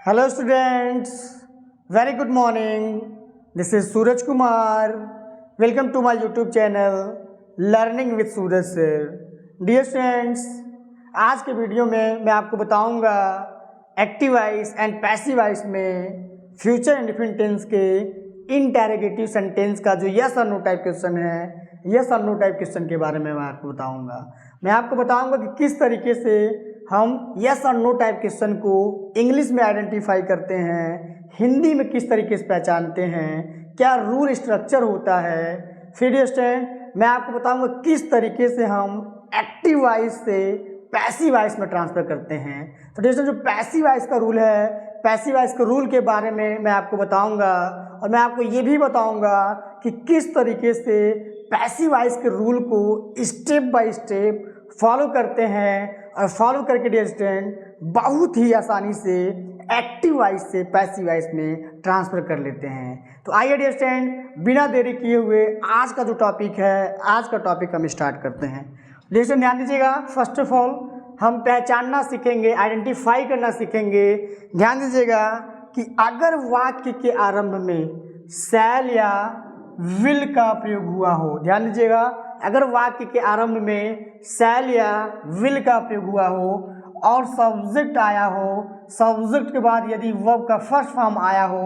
Hello students, very good morning. This is Suraj Kumar. Welcome to my YouTube channel Learning with Suraj Sir. Dear students, आज के video में मैं आपको बताऊंगा active voice and passive voice में future indefinite tense के interrogative sentence का जो यस और नो टाइप क्वेश्चन है, यस और नो टाइप क्वेश्चन के बारे में मैं आपको बताऊंगा। मैं आपको बताऊंगा कि किस तरीके से हम यस और नो टाइप क्वेश्चन को इंग्लिश में आइडेंटिफाई करते हैं, हिंदी में किस तरीके से पहचानते हैं, क्या रूल स्ट्रक्चर होता है। फिर स्टूडेंट मैं आपको बताऊंगा किस तरीके से हम एक्टिव वॉइस से पैसिव वॉइस में ट्रांसफर करते हैं। तो जैसे जो पैसिव वॉइस का रूल है, पैसिव वॉइस के रूल के बारे में मैं आपको बताऊंगा और मैं आपको ये भी बताऊंगा कि किस तरीके से पैसिव वॉइस के रूल को स्टेप बाय स्टेप फॉलो करते हैं और फॉलो करके डियर स्टूडेंट बहुत ही आसानी से एक्टिव वॉइस से पैसिव वॉइस में ट्रांसफर कर लेते हैं। तो आइए डियर स्टूडेंट बिना देरी किए हुए आज का जो टॉपिक है, आज का टॉपिक हम स्टार्ट करते हैं। डियर स्टूडेंट ध्यान दीजिएगा, फर्स्ट ऑफ ऑल हम पहचानना सीखेंगे, आइडेंटिफाई करना सीखेंगे। ध्यान दीजिएगा कि अगर वाक्य के आरंभ में शैल या विल का प्रयोग हुआ हो, ध्यान दीजिएगा अगर वाक्य के आरंभ में शैल या विल का प्रयोग हुआ हो और सब्जेक्ट आया हो, सब्जेक्ट के बाद यदि वर्ब का फर्स्ट फॉर्म आया हो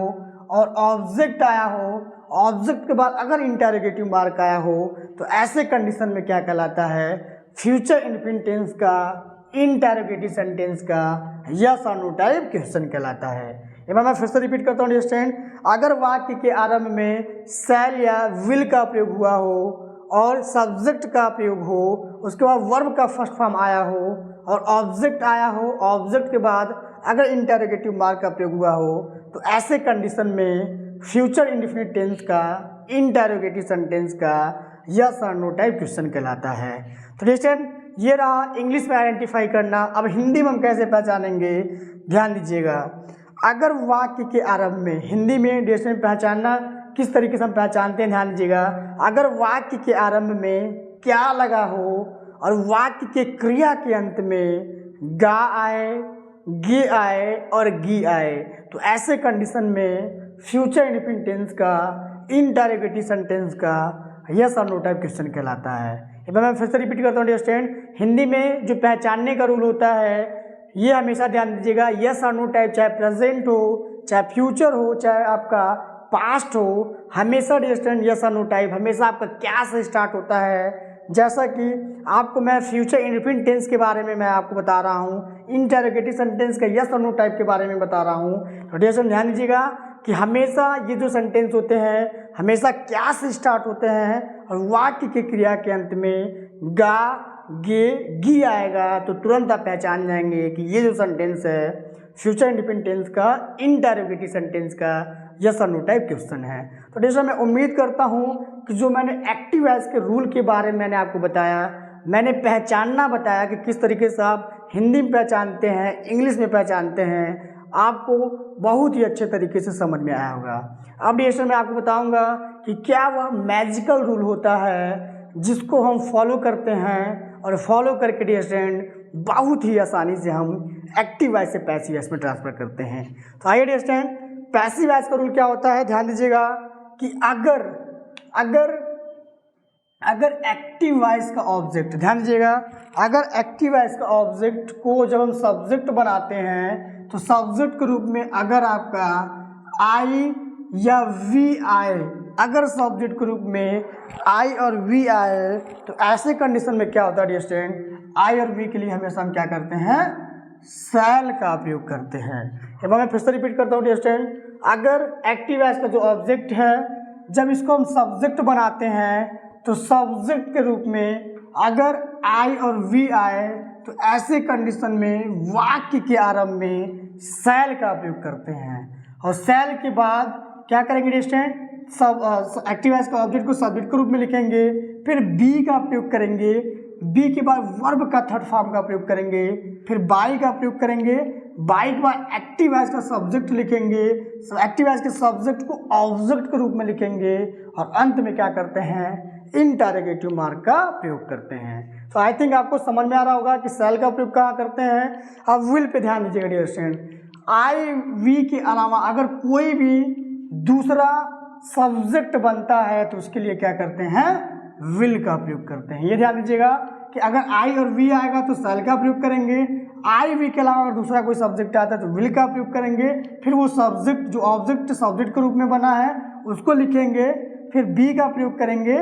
और ऑब्जेक्ट आया हो, ऑब्जेक्ट के बाद अगर इंटरोगेटिव मार्क आया हो, तो ऐसे कंडीशन में क्या कहलाता है, फ्यूचर इंडेफिनिट टेंस का इंटरोगेटिव सेंटेंस का यस और नो टाइप क्वेश्चन कहलाता है। एक बार मैं फिर से रिपीट करता हूँ स्टूडेंट, अगर वाक्य के आरंभ में शैल या विल का प्रयोग हुआ हो और सब्जेक्ट का प्रयोग हो, उसके बाद वर्ब का फर्स्ट फॉर्म आया हो और ऑब्जेक्ट आया हो, ऑब्जेक्ट के बाद अगर इंटरोगेटिव मार्क का प्रयोग हुआ हो, तो ऐसे कंडीशन में फ्यूचर इंडेफिनिट टेंस का इंटरोगेटिव सेंटेंस का यस और नो टाइप क्वेश्चन कहलाता है। तो स्टूडेंट ये रहा इंग्लिश में आइडेंटिफाई करना। अब हिंदी में हम कैसे पहचानेंगे, ध्यान दीजिएगा। अगर वाक्य के आरंभ में, हिंदी में डियर पहचानना किस तरीके से हम पहचानते हैं, ध्यान दीजिएगा। अगर वाक्य के आरंभ में क्या लगा हो और वाक्य के क्रिया के अंत में गा आए, गे आए और गी आए, तो ऐसे कंडीशन में फ्यूचर इंडेफिनिट टेंस का इंटरोगेटिव सेंटेंस का यस और नो टाइप क्वेश्चन कहलाता है। एक बार मैं फिर से रिपीट करता हूँ डियर स्टूडेंट, हिंदी में जो पहचानने का रूल होता है ये हमेशा ध्यान दीजिएगा, यस और नो टाइप चाहे प्रेजेंट हो, चाहे फ्यूचर हो, चाहे आपका पास्ट हो, हमेशा डियर स्टूडेंट यस और नो टाइप हमेशा आपका क्या से स्टार्ट होता है। जैसा कि आपको मैं फ्यूचर इंडेफिनिट टेंस के बारे में मैं आपको बता रहा हूँ, इंटरोगेटिव सेंटेंस का यस और नो टाइप के बारे में बता रहा हूँ। तो डियर स्टूडेंट ध्यान दीजिएगा कि हमेशा ये जो सेंटेंस होते हैं हमेशा क्या से स्टार्ट होते हैं और वाक्य के क्रिया के अंत में गा, गे, गी आएगा, तो तुरंत आप पहचान जाएंगे कि ये जो सेंटेंस है फ्यूचर इंडेफिनिट टेंस का इंटरोगेटिव सेंटेंस का यस और नो टाइप क्वेश्चन है। तो जैसा मैं उम्मीद करता हूँ कि जो मैंने एक्टिव वॉइस के रूल के बारे में मैंने आपको बताया, मैंने पहचानना बताया कि किस तरीके से आप हिंदी में पहचानते हैं, इंग्लिश में पहचानते हैं, आपको बहुत ही अच्छे तरीके से समझ में आया होगा। अब डियर मैं आपको बताऊंगा कि क्या वह मैजिकल रूल होता है जिसको हम फॉलो करते हैं और फॉलो करके डियर स्टूडेंट बहुत ही आसानी से हम एक्टिव वॉइस से पैसिव वॉइस में ट्रांसफर करते हैं। तो आइए डियर स्टूडेंट पैसिव वॉइस का रूल क्या होता है, ध्यान दीजिएगा कि अगर एक्टिव वॉइस का ऑब्जेक्ट, ध्यान दीजिएगा अगर एक्टिव वॉइस का ऑब्जेक्ट को जब हम सब्जेक्ट बनाते हैं तो सब्जेक्ट के रूप में अगर आपका आई या वी आए, अगर सब्जेक्ट के रूप में आई और वी आए, तो ऐसे कंडीशन में क्या होता है डियर स्टूडेंट, आई और वी के लिए हमेशा हम क्या करते हैं, शैल का प्रयोग करते हैं। एक बार मैं फिर से रिपीट करता हूँ डियर स्टूडेंट, अगर एक्टिव वॉइस का जो ऑब्जेक्ट है जब इसको हम सब्जेक्ट बनाते हैं तो सब्जेक्ट के रूप में अगर आई और वी आए, तो ऐसे कंडीशन में वाक्य के आरंभ में शैल का प्रयोग करते हैं और शैल के बाद क्या करेंगे डियर स्टूडेंट, सब एक्टिव वॉइस का ऑब्जेक्ट को सब्जेक्ट के रूप में लिखेंगे, फिर बी का प्रयोग करेंगे, बी के बाद वर्ब का थर्ड फॉर्म का प्रयोग करेंगे, फिर बाई का प्रयोग करेंगे, बाई के बाद एक्टिव वॉइस का सब्जेक्ट लिखेंगे, एक्टिव वॉइस के सब्जेक्ट को ऑब्जेक्ट के रूप में लिखेंगे और अंत में क्या करते हैं, इंटरोगेटिव मार्क का प्रयोग करते हैं। तो आई थिंक आपको समझ में आ रहा होगा कि शैल का प्रयोग कहाँ करते हैं। अब विल पे ध्यान दीजिएगा डियर स्टूडेंट, आई वी के अलावा अगर कोई भी दूसरा सब्जेक्ट बनता है तो उसके लिए क्या करते हैं, विल का प्रयोग करते हैं। ये ध्यान दीजिएगा कि अगर आई और वी आएगा तो शैल का प्रयोग करेंगे, आई वी के अलावा अगर दूसरा कोई सब्जेक्ट आता है तो विल का प्रयोग करेंगे, फिर वो सब्जेक्ट जो ऑब्जेक्ट सब्जेक्ट के रूप में बना है उसको लिखेंगे, फिर बी का प्रयोग करेंगे,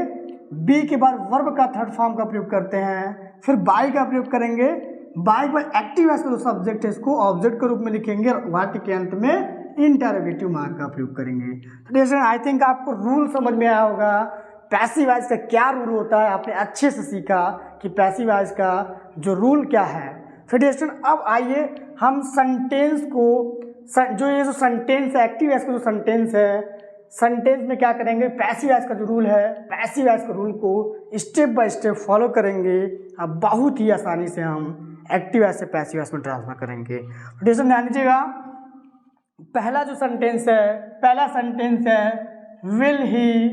बी के बाद वर्ब का थर्ड फॉर्म का प्रयोग करते हैं, फिर बाई का प्रयोग करेंगे, बाई पर एक्टिव एस का जो सब्जेक्ट है इसको ऑब्जेक्ट के रूप में लिखेंगे और वाक्य के अंत में इंटरोगेटिव मार्क का प्रयोग करेंगे। तो डियर आई थिंक आपको रूल समझ में आया होगा, पैसिव वॉइस का क्या रूल होता है, आपने अच्छे से सीखा कि पैसिव वॉइस का जो रूल क्या है। फिर डियर अब आइए हम सेंटेंस को जो ये जो सेंटेंस है, एक्टिव वॉइस का जो सेंटेंस है, सेंटेंस में क्या करेंगे, पैसिव वॉइस का जो रूल है, पैसिव वॉइस का रूल को स्टेप बाय स्टेप फॉलो करेंगे। अब बहुत ही आसानी से हम एक्टिव वॉइस से पैसिव वॉइस में ट्रांसफर करेंगे। तो डियर ध्यान दीजिएगा, पहला जो सेंटेंस है, पहला सेंटेंस है will he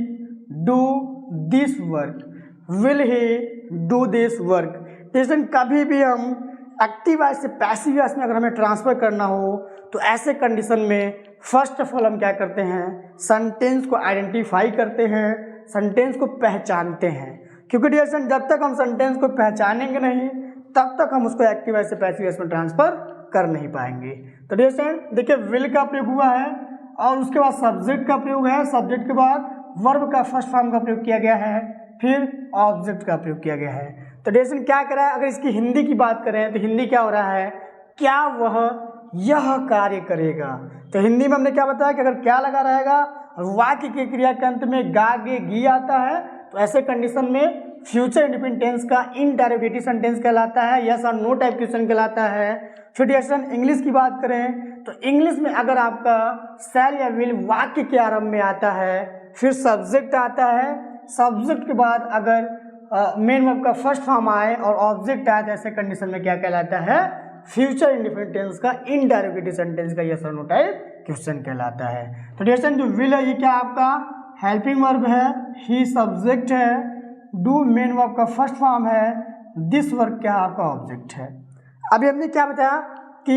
do this work, will he do this work. Dear कभी भी हम एक्टिव वॉइस से पैसिव वॉइस में अगर हमें ट्रांसफर करना हो तो ऐसे कंडीशन में फर्स्ट ऑफ ऑल हम क्या करते हैं, सेंटेंस को आइडेंटिफाई करते हैं, सेंटेंस को पहचानते हैं, क्योंकि डियर जब तक हम सेंटेंस को पहचानेंगे नहीं तब तक हम उसको एक्टिव वॉइस से पैसिव वॉइस में ट्रांसफर कर नहीं पाएंगे। तो डियर देखिए विल का प्रयोग हुआ है और उसके बाद सब्जेक्ट का प्रयोग है, सब्जेक्ट के बाद वर्ब का फर्स्ट फॉर्म का प्रयोग किया गया है, फिर ऑब्जेक्ट का प्रयोग किया गया है। तो डियर क्या करा है, अगर इसकी हिंदी की बात करें तो हिंदी क्या हो रहा है, क्या वह यह कार्य करेगा। तो हिंदी में हमने क्या बताया कि अगर क्या लगा रहेगा और वाक्य की क्रिया के अंत में गा गे गी आता है तो ऐसे कंडीशन में फ्यूचर इंडिपेंडेंट टेंस का इंटरोगेटिव सेंटेंस कहलाता है, यस और नो टाइप क्वेश्चन कहलाता है। फिर डियर इंग्लिश की बात करें तो इंग्लिश में अगर आपका शैल या विल वाक्य के आरंभ में आता है, फिर सब्जेक्ट आता है, सब्जेक्ट के बाद अगर मेन वर्ब का फर्स्ट फॉर्म आए और ऑब्जेक्ट आए तो ऐसे कंडीशन में क्या कहलाता है, फ्यूचर इंडिपेंडेंट टेंस का इंटरोगेटिव सेंटेंस का यस और नो टाइप क्वेश्चन कहलाता है। तो डियर जो विल है ये क्या आपका हेल्पिंग वर्ब है, ही सब्जेक्ट है, डू मेन वर्ब का फर्स्ट फॉर्म है, दिस वर्क क्या आपका ऑब्जेक्ट है। अभी हमने क्या बताया कि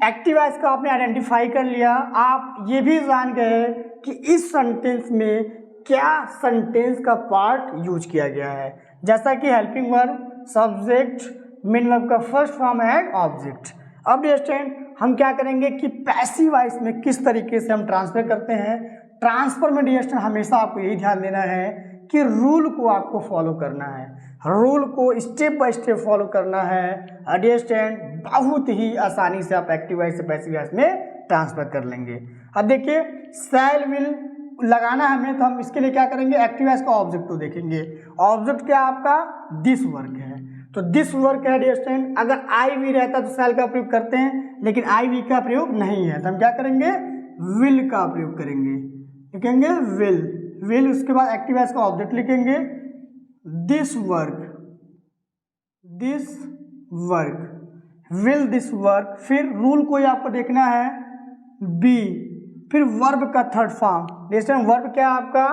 एक्टिव वॉइस का आपने आइडेंटिफाई कर लिया, आप ये भी जान गए कि इस सेंटेंस में क्या सेंटेंस का पार्ट यूज किया गया है, जैसा कि helping verb, subject, main verb का फर्स्ट फॉर्म एंड ऑब्जेक्ट। अब डियर हम क्या करेंगे कि पैसिव वॉइस में किस तरीके से हम ट्रांसफर करते हैं। ट्रांसफर में डियर हमेशा आपको यही ध्यान देना है कि रूल को आपको फॉलो करना है, रूल को स्टेप बाय स्टेप फॉलो करना है। अंडरस्टैंड, बहुत ही आसानी से आप एक्टिव वॉइस से पैसिव वॉइस में ट्रांसफर कर लेंगे। अब देखिए शैल विल लगाना है हमें, तो हम इसके लिए क्या करेंगे, एक्टिव वॉइस का ऑब्जेक्ट को देखेंगे। ऑब्जेक्ट क्या आपका दिस वर्क है, तो दिस वर्क है डियर। अगर आई वी रहता तो शैल का प्रयोग करते हैं, लेकिन आई वी का प्रयोग नहीं है तो हम क्या करेंगे, विल का प्रयोग करेंगे, लिखेंगे विल, विल उसके बाद एक्टिव वॉइस का ऑब्जेक्ट लिखेंगे this work, this work, will this work. फिर रूल को ही आपको देखना है बी, फिर वर्ब का थर्ड फॉर्म। जैसे वर्ब क्या आपका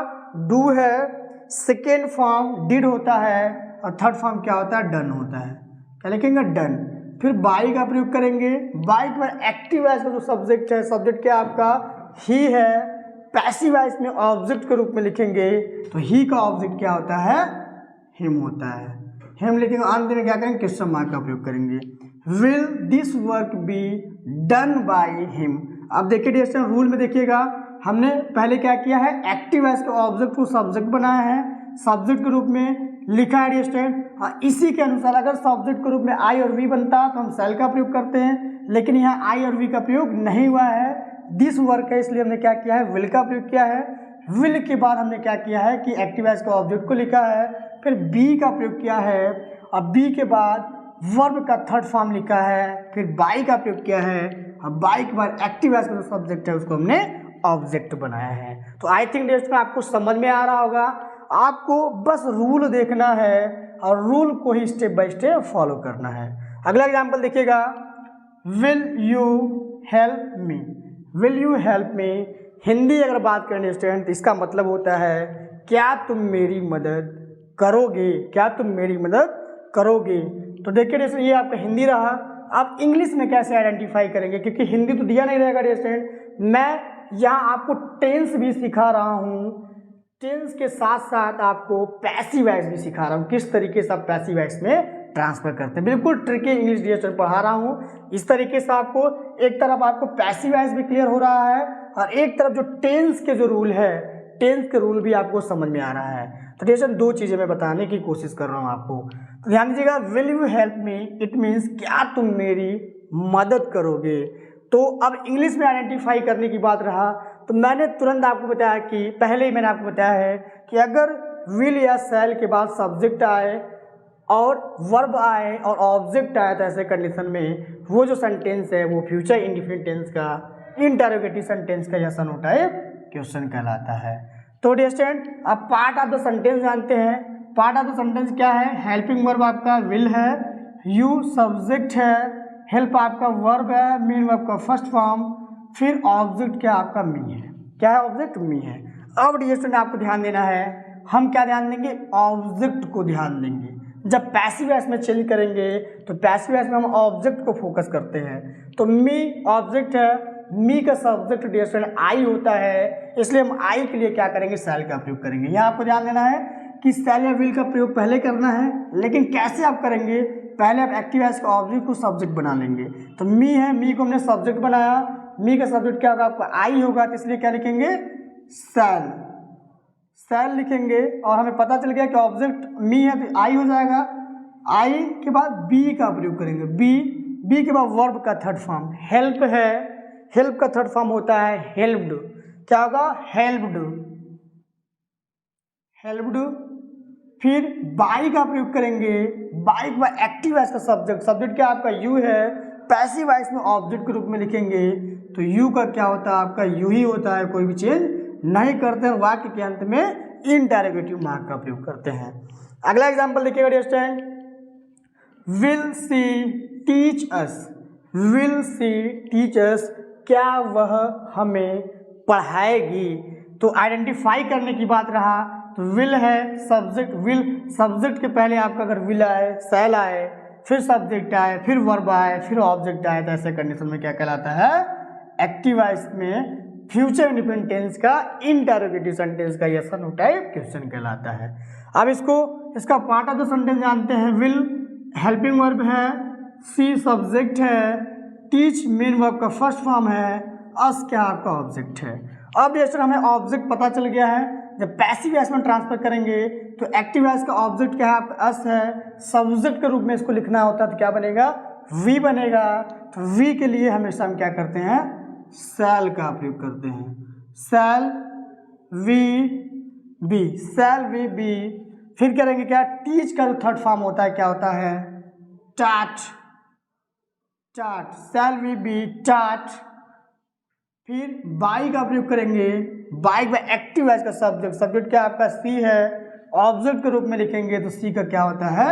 डू है, सेकेंड फॉर्म डिड होता है और थर्ड फॉर्म क्या होता है, डन होता है। क्या लिखेंगे, डन। फिर बाई का प्रयोग करेंगे, बाई के बाद एक्टिव वॉइस का जो सब्जेक्ट है, सब्जेक्ट क्या आपका ही है, पैसिव वॉइस में ऑब्जेक्ट के रूप में लिखेंगे तो ही का ऑब्जेक्ट क्या होता है, हिम होता है। हिम लिखेंगे, अंत में क्या करेंगे, क्वेश्चन मार्क का प्रयोग करेंगे। Will this work be done by him. अब देखिए डियर रूल में देखिएगा हमने पहले क्या किया है, एक्टिव वॉइस के ऑब्जेक्ट को सब्जेक्ट बनाया है, सब्जेक्ट के रूप में लिखा है डियर। हाँ, इसी के अनुसार अगर सब्जेक्ट के रूप में आई और वी बनता तो हम शैल का प्रयोग करते हैं, लेकिन यहाँ आई और वी का प्रयोग नहीं हुआ है, दिस वर्क है, इसलिए हमने क्या किया है, विल का प्रयोग किया है। विल के बाद हमने क्या किया है कि एक्टिव वॉइस के ऑब्जेक्ट को लिखा है, फिर बी का प्रयोग किया है और बी के बाद वर्ब का थर्ड फॉर्म लिखा है, फिर बाई का प्रयोग किया है और बाई के बाद एक्टिव वॉइस का जो सब्जेक्ट है उसको हमने ऑब्जेक्ट बनाया है। तो आई थिंक डियर आपको समझ में आ रहा होगा, आपको बस रूल देखना है और रूल को ही स्टेप बाय स्टेप फॉलो करना है। अगला एग्जांपल देखिएगा, will you help me, will you help me. Hindi अगर बात करें स्टूडेंट तो इसका मतलब होता है क्या तुम मेरी मदद करोगे, क्या तुम मेरी मदद करोगे। तो देखिए जैसे ये आपका हिंदी रहा, अब इंग्लिश में कैसे आइडेंटिफाई करेंगे, क्योंकि हिंदी तो दिया नहीं रहेगा डियर स्टूडेंट। मैं यहाँ आपको टेंस भी सिखा रहा हूँ, टेंस के साथ साथ आपको पैसिव वॉइस भी सिखा रहा हूँ, किस तरीके से आप पैसिव वॉइस में ट्रांसफर करते हैं। बिल्कुल ट्रिकी इंग्लिश डियर स्टूडेंट पढ़ा रहा हूँ। इस तरीके से आपको एक तरफ आपको पैसिव वॉइस भी क्लियर हो रहा है और एक तरफ जो टेंस के जो रूल है, टेंस के रूल भी आपको समझ में आ रहा है। तो डियर स्टूडेंट दो चीज़ें मैं बताने की कोशिश कर रहा हूँ आपको। तो ध्यान दीजिएगा, will you help me, it means क्या तुम मेरी मदद करोगे। तो अब इंग्लिश में आइडेंटिफाई करने की बात रहा, तो मैंने तुरंत आपको बताया कि पहले ही मैंने आपको बताया है कि अगर विल या शैल के बाद सब्जेक्ट आए और वर्ब आए और ऑब्जेक्ट आए तो ऐसे कंडीशन में वो जो सेंटेंस है वो फ्यूचर इंडिफिनिट टेंस का, इंटरोगेटिव सेंटेंस का या सनो टाइप क्वेश्चन कहलाता है। तो डियर स्टूडेंट आप पार्ट ऑफ द सेंटेंस जानते हैं। पार्ट ऑफ द सेंटेंस क्या है? हेल्पिंग वर्ब आपका विल है, यू सब्जेक्ट है, हेल्प आपका वर्ब है, मीन वर्ब का फर्स्ट फॉर्म, फिर ऑब्जेक्ट क्या आपका मी है। क्या है? ऑब्जेक्ट मी है। अब डियर स्टूडेंट आपको ध्यान देना है, हम क्या ध्यान देंगे? ऑब्जेक्ट को ध्यान देंगे। जब पैसिव वॉइस में चेंज करेंगे तो पैसिव वॉइस में हम ऑब्जेक्ट को फोकस करते हैं। तो मी ऑब्जेक्ट है, मी का सब्जेक्ट डियर स्टूडेंट आई होता है, इसलिए हम आई के लिए क्या करेंगे? शैल का प्रयोग करेंगे। यहाँ आपको ध्यान देना है कि शैल या विल का प्रयोग पहले करना है, लेकिन कैसे आप करेंगे? पहले आप एक्टिव वॉइस का ऑब्जेक्ट को सब्जेक्ट बना लेंगे। तो मी है, मी को हमने सब्जेक्ट बनाया, मी का सब्जेक्ट क्या होगा? आपका आई होगा, तो इसलिए क्या लिखेंगे? शैल। शैल लिखेंगे और हमें पता चल गया कि ऑब्जेक्ट मी है तो आई हो जाएगा। आई के बाद बी का प्रयोग करेंगे, बी के बाद वर्ब का थर्ड फॉर्म हेल्प है, हेल्प का थर्ड फॉर्म होता है हेल्प्ड। क्या होगा? Helped, helped. फिर बाई का प्रयोग करेंगे, बाई के बाद एक्टिव वॉइस का सब्जेक्ट, सब्जेक्ट क्या आपका? यू है, पैसिव वॉइस में ऑब्जेक्ट के रूप में लिखेंगे, तो यू का क्या होता है? आपका यू ही होता है, कोई भी चेंज नहीं करते हैं। वाक्य के अंत में इंटरोगेटिव मार्क का प्रयोग करते हैं। अगला एग्जांपल देखिएगा dear student, will she teach us, will she teach us, क्या वह हमें पढ़ाएगी। तो आइडेंटिफाई करने की बात रहा तो विल है सब्जेक्ट, विल सब्जेक्ट के पहले आपका अगर विल आए, शैल आए, फिर सब्जेक्ट आए, फिर वर्ब आए, फिर ऑब्जेक्ट आए, तो ऐसे कंडीशन में क्या कहलाता है? एक्टिव वॉइस में फ्यूचर इंडिपेंडेंट टेंस का इंटरोगेटिव सेंटेंस का यस और नो टाइप क्वेश्चन कहलाता है। अब इसका पार्ट ऑफ द सेंटेंस जानते हैं। विल हेल्पिंग वर्ब है, सी सब्जेक्ट है, टीच मेन वर्ब का फर्स्ट फॉर्म है, अस क्या आपका ऑब्जेक्ट है। अब जैसे हमें ऑब्जेक्ट पता चल गया है, जब पैसिव वॉइस में ट्रांसफर करेंगे तो एक्टिव वॉइस का ऑब्जेक्ट क्या है? आपका अस है, सब्जेक्ट के रूप में इसको लिखना होता है तो क्या बनेगा? वी बनेगा। तो वी के लिए हमेशा हम क्या करते हैं? शैल का प्रयोग करते हैं, shall we be, shall we be. फिर करेंगे क्या? टीच का जो थर्ड फॉर्म होता है क्या होता है? टाट, टाट, शैल वी बी टाट। फिर बाई का प्रयोग करेंगे, बाई में एक्टिव वॉइस का सब्जेक्ट, सब्जेक्ट क्या आपका? सी है, ऑब्जेक्ट के रूप में लिखेंगे तो सी का क्या होता है?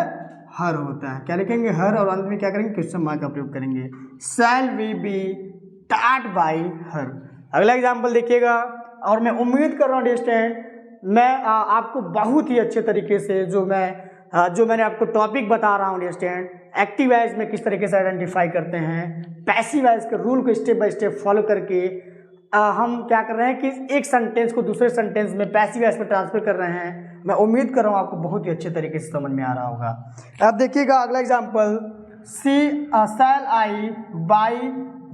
हर होता है। क्या लिखेंगे? हर। और अंत में क्या करेंगे? क्वेश्चन मार्क का प्रयोग करेंगे, शैल वी बी टाट बाई हर। अगला एग्जाम्पल देखिएगा, और मैं उम्मीद कर रहा हूँ डियर स्टूडेंट मैं आपको बहुत ही अच्छे तरीके से जो मैंने आपको टॉपिक बता रहा हूँ डियर स्टूडेंट, एक्टिव वॉइस में किस तरीके से आइडेंटिफाई करते हैं, पैसिव वॉइस के रूल को स्टेप बाय स्टेप फॉलो करके हम क्या कर रहे हैं कि एक सेंटेंस को दूसरे सेंटेंस में पैसिव वॉइस में ट्रांसफर कर रहे हैं। मैं उम्मीद कर रहा हूँ आपको बहुत ही अच्छे तरीके से समझ में आ रहा होगा। अब देखिएगा अगला example, shall I buy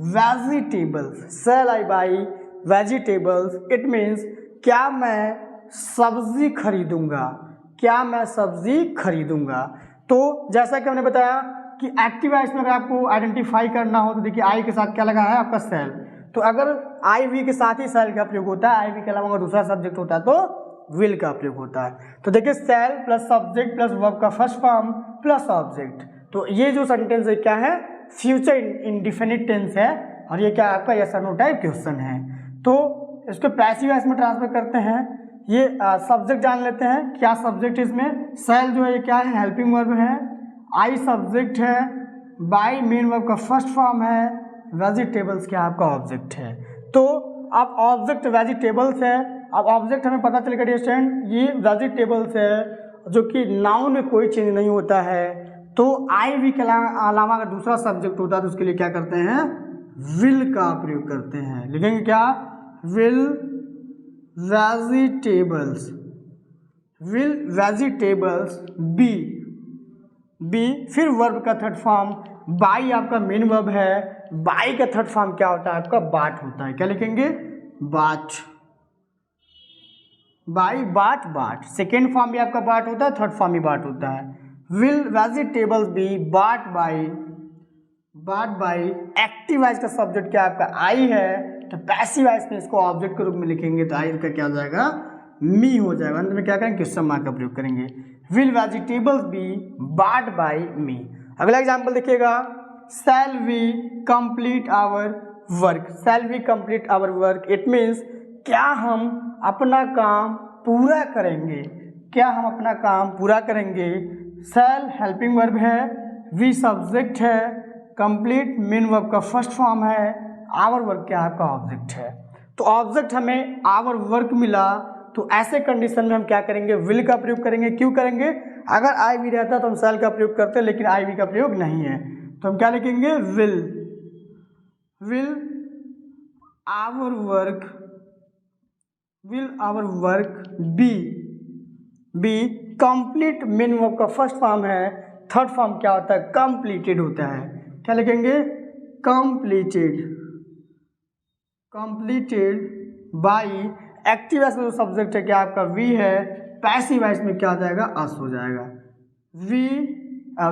vegetables, shall I buy vegetables, it means क्या मैं सब्जी खरीदूंगा, क्या मैं सब्जी खरीदूंगा। तो जैसा कि हमने बताया कि एक्टिव वॉइस में अगर आपको आइडेंटिफाई करना हो तो देखिए आई के साथ क्या लगा है? आपका शैल। तो अगर आई वी के साथ ही शैल का प्रयोग होता है, आई वी के अलावा अगर दूसरा सब्जेक्ट होता है तो विल का प्रयोग होता है। तो देखिए शैल प्लस सब्जेक्ट प्लस वर्ब का फर्स्ट फॉर्म प्लस ऑब्जेक्ट, तो ये जो सेंटेंस है क्या है? फ्यूचर इंडिफिनिट टेंस है और ये क्या आपका यस और नो टाइप क्वेश्चन है। तो इसको पैसिव वॉइस में ट्रांसफर करते हैं। ये सब्जेक्ट जान लेते हैं, क्या सब्जेक्ट इसमें? शैल जो है ये क्या है? हेल्पिंग वर्ब है, आई सब्जेक्ट है, बाई मेन वर्ब का फर्स्ट फॉर्म है, वेजिटेबल्स क्या आपका ऑब्जेक्ट है। तो अब ऑब्जेक्ट वेजिटेबल्स है। अब ऑब्जेक्ट हमें पता चल गया डियर स्टूडेंट, ये वेजिटेबल्स है जो कि नाउन में कोई चेंज नहीं होता है, तो आई वी के अलावा अगर दूसरा सब्जेक्ट होता है तो उसके लिए क्या करते हैं, विल का प्रयोग करते हैं। लिखेंगे क्या, will vegetables, will vegetables be, be फिर वर्ब का थर्ड फॉर्म, बाई आपका मेन वर्ब है, बाई का थर्ड फॉर्म क्या होता है आपका, बाट होता है। क्या लिखेंगे, बाट, बाई बाट, बाट सेकेंड फॉर्म भी आपका बाट होता है, थर्ड फॉर्म भी बाट होता है। Will vegetables be bought by, बाट बाई एक्टिव वॉइस का सब्जेक्ट क्या आपका आई है, तो पैसिव वॉइस में इसको ऑब्जेक्ट के रूप में लिखेंगे तो आई का क्या हो जाएगा, मी हो जाएगा। अंत में क्या करेंगे, क्वेश्चन मार्क का प्रयोग करेंगे। Will vegetables be bought by me. अगला एग्जाम्पल देखिएगा, shall we complete our work, shall we complete our work, it means क्या हम अपना काम पूरा करेंगे, क्या हम अपना काम पूरा करेंगे। शैल हेल्पिंग वर्ब है, वी सब्जेक्ट है, कंप्लीट मेन वर्ब का फर्स्ट फॉर्म है, आवर वर्क क्या आपका ऑब्जेक्ट है। तो ऑब्जेक्ट हमें आवर वर्क मिला, तो ऐसे कंडीशन में हम क्या करेंगे, विल का प्रयोग करेंगे। क्यों करेंगे, अगर आई वी रहता तो हम शैल का प्रयोग करते, लेकिन आई वी का प्रयोग नहीं है, तो हम क्या लिखेंगे, will, will our work, will our work be, be complete main verb का फर्स्ट फॉर्म है, थर्ड फॉर्म क्या होता है, कंप्लीटेड होता है। क्या लिखेंगे, completed, completed by active voice में जो सब्जेक्ट है क्या आपका वी है, पैसिव वॉइस में क्या हो जाएगा, अस हो जाएगा। We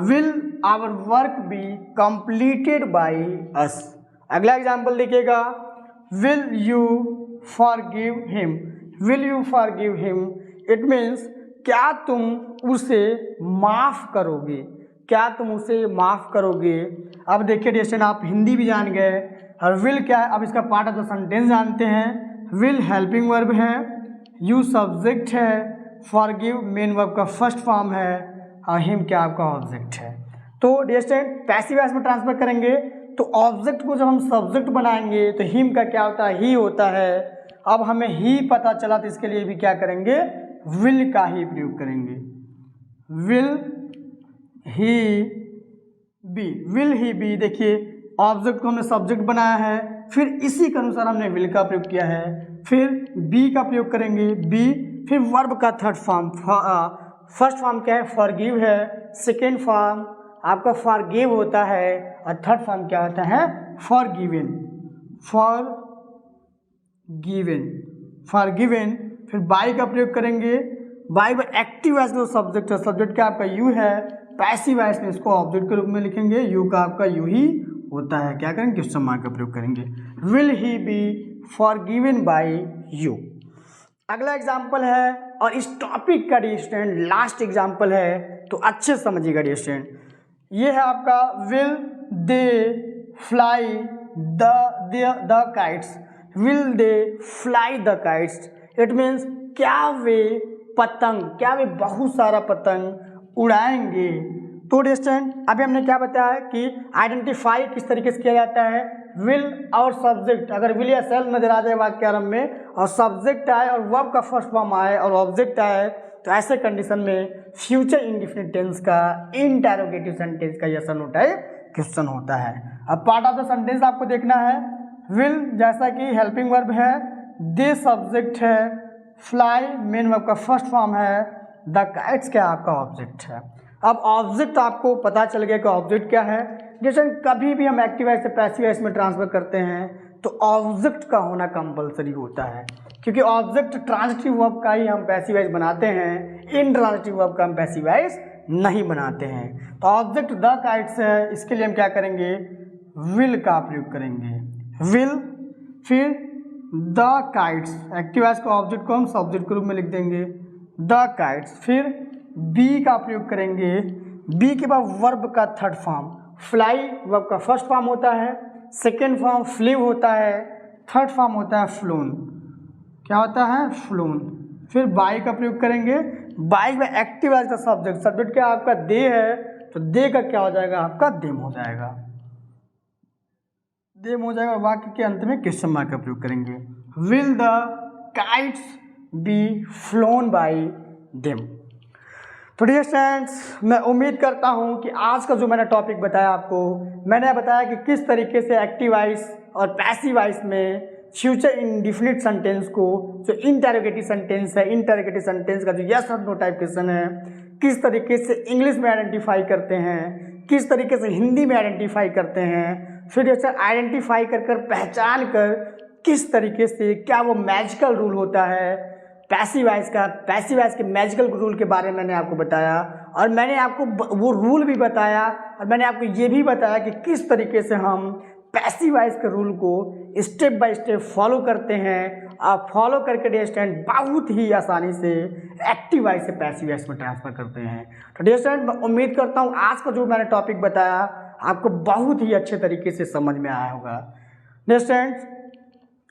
will our work be completed by us. अगला एग्जाम्पल देखिएगा, will you forgive him, will you forgive him, it means क्या तुम उसे माफ़ करोगे, क्या तुम उसे माफ़ करोगे। अब देखिए डिस्टेंट, आप हिंदी भी जान गए और विल क्या है, अब इसका पार्ट ऑफ द सेंटेंस जानते हैं। विल हेल्पिंग वर्ब है, यू सब्जेक्ट है, फॉरगिव मेन वर्ब का फर्स्ट फॉर्म है और हिम क्या आपका ऑब्जेक्ट है। तो डिस्टेंट पैसिव वॉइस में ट्रांसफर करेंगे तो ऑब्जेक्ट को जब हम सब्जेक्ट बनाएंगे तो हिम का क्या होता है, ही होता है। अब हमें ही पता चला तो इसके लिए भी क्या करेंगे, विल का ही प्रयोग करेंगे। Will he be, will he be, देखिए ऑब्जेक्ट को हमने सब्जेक्ट बनाया है, फिर इसी के अनुसार हमने विल का प्रयोग किया है, फिर बी का प्रयोग करेंगे, बी फिर वर्ब का थर्ड फॉर्म, फर्स्ट फॉर्म क्या है, फॉरगिव है, सेकेंड फॉर्म आपका फॉरगिव होता है और थर्ड फॉर्म क्या होता है, फॉरगिवन, फॉरगिवन, फॉरगिवन। फिर बाई का प्रयोग करेंगे, बाई में एक्टिव वॉइस जो सब्जेक्ट है, सब्जेक्ट क्या आपका यू है, पैसिव वॉइस में इसको ऑब्जेक्ट के रूप में लिखेंगे, यू का आपका यू ही होता है। क्या करेंगे, क्वेश्चन मार्क का प्रयोग करेंगे। Will he be forgiven by you. अगला एग्जाम्पल है और इस टॉपिक का डिस्टेंट लास्ट एग्जाम्पल है, तो अच्छे समझिएगा डिस्टेंट। ये है आपका will they fly the kites, will they fly the kites, it means क्या वे पतंग, क्या वे बहुत सारा पतंग उड़ाएंगे। तो डिस्टेंट अभी हमने क्या बताया कि आइडेंटिफाई किस तरीके से किया जाता है, विल और सब्जेक्ट, अगर विल या सेल नजर आ जाए वाक्य आरंभ में और सब्जेक्ट आए और वर्ब का फर्स्ट फॉर्म आए और ऑब्जेक्ट आए, तो ऐसे कंडीशन में फ्यूचर इंडेफिनिट टेंस का इंटरोगेटिव सेंटेंस का यस और नो टाइप क्वेश्चन होता है। अब पार्ट ऑफ द सेंटेंस आपको देखना है, विल जैसा कि हेल्पिंग वर्ब है, दे सब्जेक्ट है, फ्लाई मेन वर्ब का फर्स्ट फॉर्म है, द काइट्स क्या आपका ऑब्जेक्ट है। अब ऑब्जेक्ट आपको पता चल गया कि ऑब्जेक्ट क्या है। जैसे कभी भी हम एक्टिव वॉइस से पैसिव वॉइस में ट्रांसफर करते हैं तो ऑब्जेक्ट का होना कंपलसरी होता है, क्योंकि ऑब्जेक्ट ट्रांजिटिव वर्ब का ही हम पैसिव वॉइस बनाते हैं, इनट्रांजिटिव वर्ब का हम पैसिव वॉइस नहीं बनाते हैं। तो ऑब्जेक्ट द काइट्स है, इसके लिए हम क्या करेंगे, विल का प्रयोग करेंगे, विल फिर द काइट्स, एक्टिव वॉइस का ऑब्जेक्ट को हम सब्जेक्ट के रूप में लिख देंगे, द काइट्स, फिर बी का प्रयोग करेंगे, बी के बाद वर्ब का थर्ड फॉर्म, फ्लाई वर्ब का फर्स्ट फॉर्म होता है, सेकेंड फॉर्म फ्लीव होता है, थर्ड फॉर्म होता है फ्लोन, क्या होता है, फ्लोन। फिर बाई का प्रयोग करेंगे, बाई में एक्टिव वॉइस का सब्जेक्ट, सब्जेक्ट क्या आपका दे है, तो दे का क्या हो जाएगा आपका, देम हो जाएगा, देम हो जाएगा। वाक्य के अंत में क्वेश्चन मार्क का प्रयोग करेंगे, will the kites B phloem by them. तो डियर स्टूडेंट्स, मैं उम्मीद करता हूं कि आज का जो मैंने टॉपिक बताया आपको, मैंने बताया कि किस तरीके से एक्टिव वॉइस और पैसिव वॉइस में फ्यूचर इंडेफिनिट सेंटेंस को, जो इंटरोगेटिव सेंटेंस है, इंटरोगेटिव सेंटेंस का जो यस और नो टाइप क्वेश्चन है, किस तरीके से इंग्लिश में आइडेंटिफाई करते हैं, किस तरीके से हिंदी में आइडेंटिफाई करते हैं, फिर जैसे आइडेंटिफाई कर पहचान कर किस तरीके से क्या वो मैजिकल रूल होता है पैसिव वॉइस के मैजिकल रूल के बारे में मैंने आपको बताया। और मैंने आपको वो रूल भी बताया और मैंने आपको ये भी बताया कि किस तरीके से हम पैसिव वॉइस के रूल को स्टेप बाय स्टेप फॉलो करते हैं और फॉलो करके डियर स्टूडेंट बहुत ही आसानी से एक्टिव वॉइस से पैसिव वॉइस में ट्रांसफ़र करते हैं। तो डियर स्टूडेंट, मैं उम्मीद करता हूँ आज का जो मैंने टॉपिक बताया आपको बहुत ही अच्छे तरीके से समझ में आया होगा। डियर स्टूडेंट्स,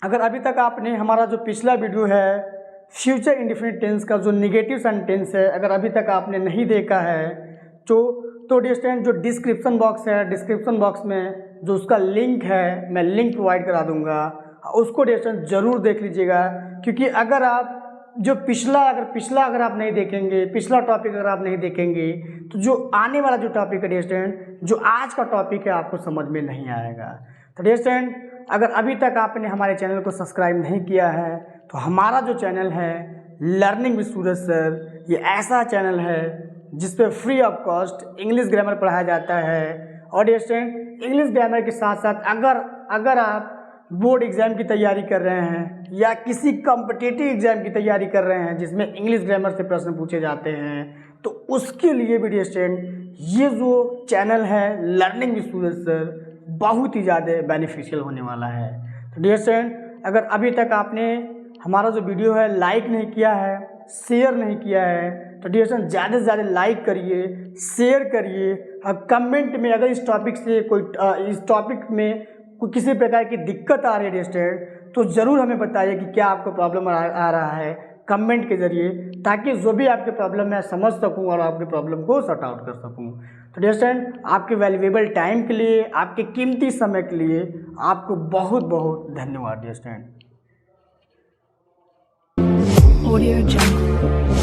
अगर अभी तक आपने हमारा जो पिछला वीडियो है फ्यूचर इंडेफिनिट टेंस का जो निगेटिव सेंटेंस है, अगर अभी तक आपने नहीं देखा है तो डियर स्टूडेंट जो डिस्क्रिप्शन बॉक्स है, डिस्क्रिप्शन बॉक्स में जो उसका लिंक है मैं लिंक प्रोवाइड करा दूंगा, उसको डियर स्टूडेंट ज़रूर देख लीजिएगा। क्योंकि अगर आप जो पिछला अगर आप नहीं देखेंगे, पिछला टॉपिक अगर आप नहीं देखेंगे तो जो आने वाला जो टॉपिक है डियर स्टूडेंट, जो आज का टॉपिक है आपको समझ में नहीं आएगा। तो डियर स्टूडेंट, अगर अभी तक आपने हमारे चैनल को सब्सक्राइब नहीं किया है तो हमारा जो चैनल है लर्निंग विद सूरज सर, ये ऐसा चैनल है जिस पे free of cost English grammar पढ़ाया जाता है। और डियर स्टूडेंट, इंग्लिश ग्रामर के साथ साथ अगर आप बोर्ड एग्ज़ाम की तैयारी कर रहे हैं या किसी कॉम्पिटिटिव एग्ज़ाम की तैयारी कर रहे हैं जिसमें इंग्लिश ग्रामर से प्रश्न पूछे जाते हैं, तो उसके लिए भी डियर स्टूडेंट ये जो चैनल है लर्निंग विद सूरज सर बहुत ही ज़्यादा बेनिफिशियल होने वाला है। तो डियर स्टूडेंट, अगर अभी तक आपने हमारा जो वीडियो है लाइक नहीं किया है, शेयर नहीं किया है, तो डियर स्टूडेंट ज़्यादा से ज़्यादा लाइक करिए, शेयर करिए और कमेंट में अगर इस टॉपिक में कोई किसी प्रकार की दिक्कत आ रही है डियर स्टूडेंट, तो ज़रूर हमें बताइए कि क्या आपको प्रॉब्लम आ रहा है कमेंट के ज़रिए, ताकि जो भी आपके प्रॉब्लम मैं समझ सकूं और आपके प्रॉब्लम को सॉर्ट आउट कर सकूं। तो डियर स्टूडेंट, आपके वैल्यूएबल टाइम के लिए, आपके कीमती समय के लिए आपको बहुत बहुत धन्यवाद डियर स्टूडेंट। Audio Jungle.